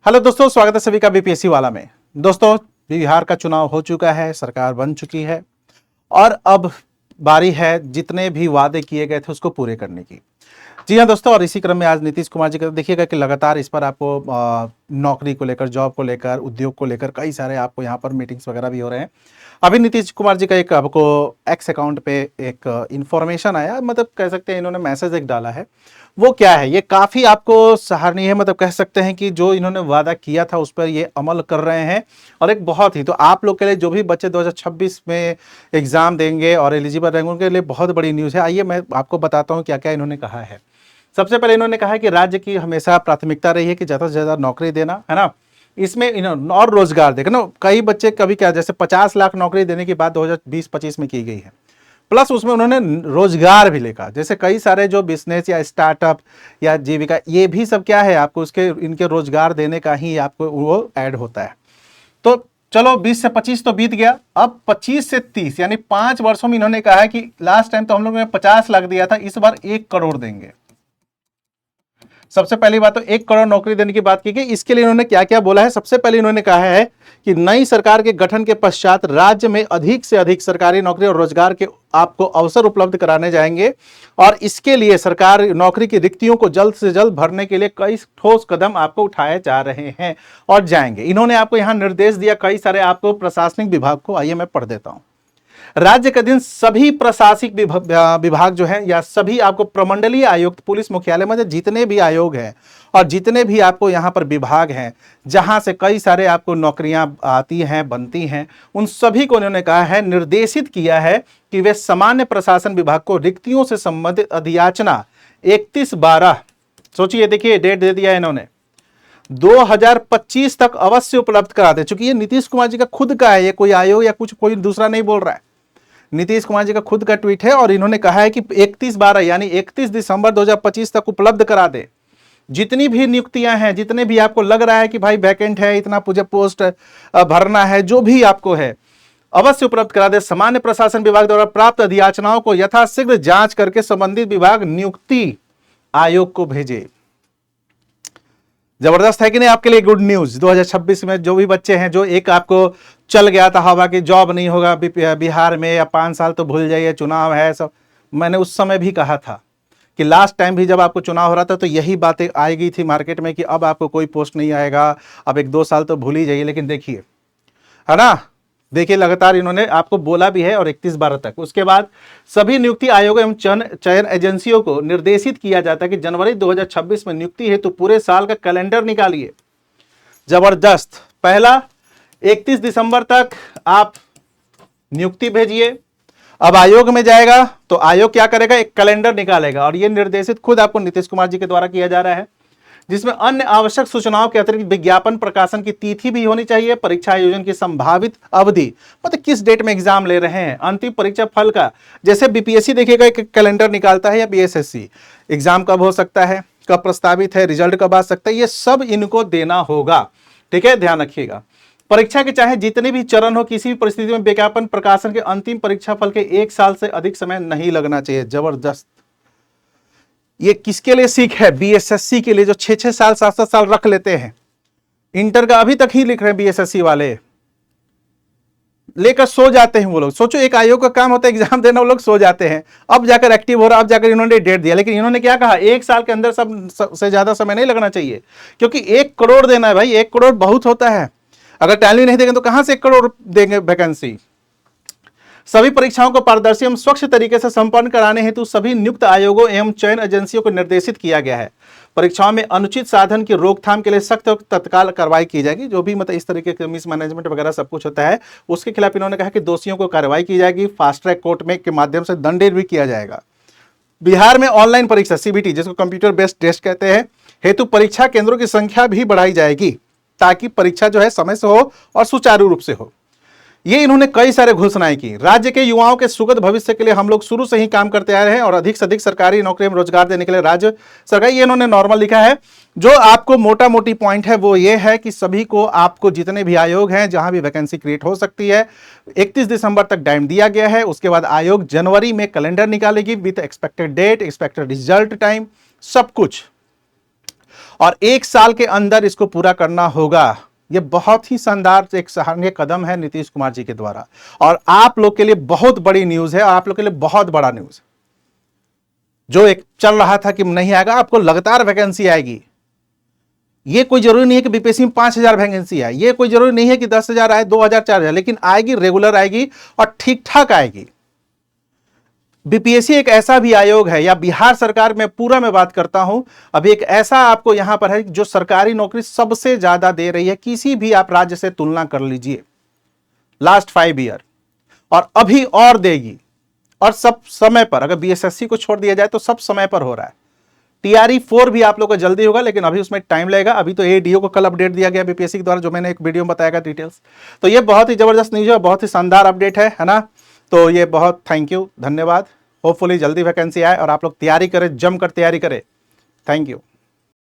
Hello दोस्तों, स्वागत है सभी का बीपीएससी वाला में। दोस्तों, बिहार का चुनाव हो चुका है, सरकार बन चुकी है और अब बारी है जितने भी वादे किए गए थे उसको पूरे करने की। जी हाँ दोस्तों, और इसी क्रम में आज नीतीश कुमार जी का देखिएगा कि लगातार इस पर आपको नौकरी को लेकर, जॉब को लेकर, उद्योग को लेकर कई सारे आपको यहाँ पर मीटिंग्स वगैरह भी हो रहे हैं। अभी नीतीश कुमार जी का एक आपको एक्स अकाउंट पे एक इंफॉर्मेशन आया, मतलब कह सकते हैं इन्होंने मैसेज एक डाला है। वो क्या है, ये काफ़ी आपको सराहनीय है। मतलब कह सकते हैं कि जो इन्होंने वादा किया था उस पर ये अमल कर रहे हैं और एक बहुत ही, तो आप लोग के लिए जो भी बच्चे 2026 में एग्जाम देंगे और एलिजिबल रहेंगे उनके लिए बहुत बड़ी न्यूज़ है। आइए मैं आपको बताता हूँ क्या क्या इन्होंने कहा है। सबसे पहले इन्होंने कहा है कि राज्य की हमेशा प्राथमिकता रही है कि ज़्यादा से ज़्यादा नौकरी देना, है ना। इसमें इन्होंने और रोजगार देखो ना, कई बच्चे कभी क्या, जैसे 50 लाख नौकरी देने की बात 2020-25 में की गई है, प्लस उसमें उन्होंने रोजगार भी लिखा। जैसे कई सारे जो बिजनेस या स्टार्टअप या जीविका, ये भी सब क्या है आपको उसके इनके रोजगार देने का ही आपको वो ऐड होता है। तो चलो 20 से 25 तो बीत गया, अब 25 से 30 यानी 5 वर्षों में इन्होंने कहा है कि लास्ट टाइम तो हम लोगों ने 50 लाख दिया था, इस बार 1 करोड़ देंगे। सबसे पहली बात तो 1 करोड़ नौकरी देने की बात की गई। इसके लिए इन्होंने क्या क्या बोला है, सबसे पहले इन्होंने कहा है कि नई सरकार के गठन के पश्चात राज्य में अधिक से अधिक सरकारी नौकरी और रोजगार के आपको अवसर उपलब्ध कराने जाएंगे और इसके लिए सरकार नौकरी की रिक्तियों को जल्द से जल्द भरने के लिए कई ठोस कदम आपको उठाए जा रहे हैं और जाएंगे। इन्होंने आपको यहां निर्देश दिया कई सारे आपको प्रशासनिक विभाग को। आइए मैं पढ़ देता हूं। राज्य के दिन सभी प्रशासनिक विभाग जो है या सभी आपको प्रमंडलीय आयुक्त, पुलिस मुख्यालय में जितने भी आयोग हैं और जितने भी आपको यहाँ पर विभाग हैं जहाँ से कई सारे आपको नौकरियाँ आती हैं, बनती हैं, उन सभी को उन्होंने कहा है, निर्देशित किया है कि वे सामान्य प्रशासन विभाग को रिक्तियों से संबंधित अधियाचना 31/12, सोचिए, देखिए डेट दे दिया है इन्होंने, 2025 तक अवश्य उपलब्ध करा दे। चूंकि ये नीतीश कुमार जी का खुद का है, ये कोई आयोग या कुछ कोई दूसरा नहीं बोल रहा है, नीतीश कुमार जी का खुद का ट्वीट है और इन्होंने कहा है कि 31/12 यानी 31 दिसंबर 2025 तक उपलब्ध करा दे। जितनी भी नियुक्तियां हैं, जितने भी आपको लग रहा है कि भाई वैकेंट है, इतना मुझे पोस्ट भरना है, जो भी आपको है अवश्य उपलब्ध करा दे। सामान्य प्रशासन विभाग द्वारा प्राप्त अधियाचनाओं को यथाशीघ्र जांच करके संबंधित विभाग नियुक्ति आयोग को भेजे। जबरदस्त है कि नहीं आपके लिए गुड न्यूज। 2026 में जो भी बच्चे हैं, जो एक आपको चल गया था हवा कि जॉब नहीं होगा बिहार में या 5 साल तो भूल जाइए, चुनाव है सब, मैंने उस समय भी कहा था कि लास्ट टाइम भी जब आपको चुनाव हो रहा था तो यही बातें आएगी थी मार्केट में कि अब आपको कोई पोस्ट नहीं आएगा, अब 1-2 साल तो भूल ही जाइए। लेकिन देखिए, है ना, देखिए लगातार इन्होंने आपको बोला भी है और 31/12 तक। उसके बाद सभी नियुक्ति आयोग एवं चयन एजेंसियों को निर्देशित किया जाता है कि जनवरी 2026 में नियुक्ति हेतु पूरे साल का कैलेंडर निकालिए। जबरदस्त। पहला 31 दिसंबर तक आप नियुक्ति भेजिए। अब आयोग में जाएगा तो आयोग क्या करेगा, एक कैलेंडर निकालेगा और यह निर्देशित खुद आपको नीतीश कुमार जी के द्वारा किया जा रहा है, जिसमें अन्य आवश्यक सूचनाओं के अतिरिक्त विज्ञापन प्रकाशन की तिथि भी होनी चाहिए, परीक्षा आयोजन की संभावित अवधि, मतलब किस डेट में एग्जाम ले रहे हैं, अंतिम परीक्षा फल का, जैसे बीपीएससी देखिएगा एक कैलेंडर निकालता है या बीएसएससी, एग्जाम कब हो सकता है, कब प्रस्तावित है, रिजल्ट कब आ सकता है, ये सब इनको देना होगा। ठीक है, ध्यान रखिएगा। परीक्षा के चाहे जितने भी चरण हो, किसी भी परिस्थिति में विज्ञापन प्रकाशन के अंतिम परीक्षा फल के 1 साल से अधिक समय नहीं लगना चाहिए। जबरदस्त। ये किसके लिए सीख है, बीएसएससी के लिए, जो 6-6 साल 7-7 साल रख लेते हैं। इंटर का अभी तक ही लिख रहे हैं बीएसएससी वाले, लेकर सो जाते हैं वो लोग। सोचो, एक आयोग का काम होता है एग्जाम देना, वो लोग सो जाते हैं, अब जाकर एक्टिव हो रहा, अब जाकर इन्होंने डेट दिया। लेकिन इन्होंने क्या कहा, 1 साल के अंदर सब से ज्यादा समय नहीं लगना चाहिए, क्योंकि 1 करोड़ देना है भाई, 1 करोड़ बहुत होता है। अगर टैली नहीं देंगे तो कहां से 1 करोड़ देंगे वैकेंसी। सभी परीक्षाओं को पारदर्शी एवं स्वच्छ तरीके से संपन्न कराने हेतु सभी नियुक्त आयोगों एवं चयन एजेंसियों को निर्देशित किया गया है। परीक्षाओं में अनुचित साधन की रोकथाम के लिए सख्त और तत्काल कार्रवाई की जाएगी। जो भी मतलब इस तरीके के मिसमैनेजमेंट वगैरह सब कुछ होता है, उसके खिलाफ इन्होंने कहा कि दोषियों को कार्रवाई की जाएगी, फास्ट ट्रैक कोर्ट में के माध्यम से दंडित भी किया जाएगा। बिहार में ऑनलाइन परीक्षा सीबीटी, जिसको कंप्यूटर बेस्ड टेस्ट कहते हैं, हेतु परीक्षा केंद्रों की संख्या भी बढ़ाई जाएगी ताकि परीक्षा जो है समय से हो और सुचारू रूप से हो। ये इन्होंने कई सारे घोषणाएं की। राज्य के युवाओं के सुगत भविष्य के लिए हम लोग शुरू से ही काम करते आ रहे हैं और अधिक से अधिक सरकारी नौकरी में रोजगार देने के लिए राज्य सरकार, ये इन्होंने नॉर्मल लिखा है। जो आपको मोटा मोटी पॉइंट है वो ये है कि सभी को, आपको जितने भी आयोग हैं जहां भी वैकेंसी क्रिएट हो सकती है, 31 दिसंबर तक टाइम दिया गया है। उसके बाद आयोग जनवरी में कैलेंडर निकालेगी with expected date, expected result time, सब कुछ। और 1 साल के अंदर इसको पूरा करना होगा। ये बहुत ही शानदार एक सराहनीय कदम है नीतीश कुमार जी के द्वारा, और आप लोग के लिए बहुत बड़ी न्यूज है, और आप लोग के लिए बहुत बड़ा न्यूज। जो एक चल रहा था कि नहीं आएगा, आपको लगातार वैकेंसी आएगी। ये कोई जरूरी नहीं है कि बीपीएससी में 5,000 वैकेंसी आए, ये कोई जरूरी नहीं है कि 10,000 आए, 2,000 4,000, लेकिन आएगी, रेगुलर आएगी और ठीक ठाक आएगी। बीपीएससी एक ऐसा भी आयोग है, या बिहार सरकार में पूरा मैं बात करता हूं, अभी एक ऐसा आपको यहां पर है जो सरकारी नौकरी सबसे ज्यादा दे रही है, किसी भी आप राज्य से तुलना कर लीजिए लास्ट 5 ईयर, और अभी और देगी, और सब समय पर। अगर बीएसएससी को छोड़ दिया जाए तो सब समय पर हो रहा है। टीआरई 4 भी आप लोग को जल्दी होगा, लेकिन अभी उसमें टाइम लगेगा। अभी तो एडीओ को कल अपडेट दिया गया बीपीएससी के द्वारा, जो मैंने एक वीडियो में बताया डिटेल्स। तो ये बहुत ही जबरदस्त न्यूज है, बहुत ही शानदार अपडेट है ना। तो ये बहुत थैंक यू, धन्यवाद। होपफुली जल्दी वैकेंसी आए और आप लोग तैयारी करें, जमकर तैयारी करें। Thank you.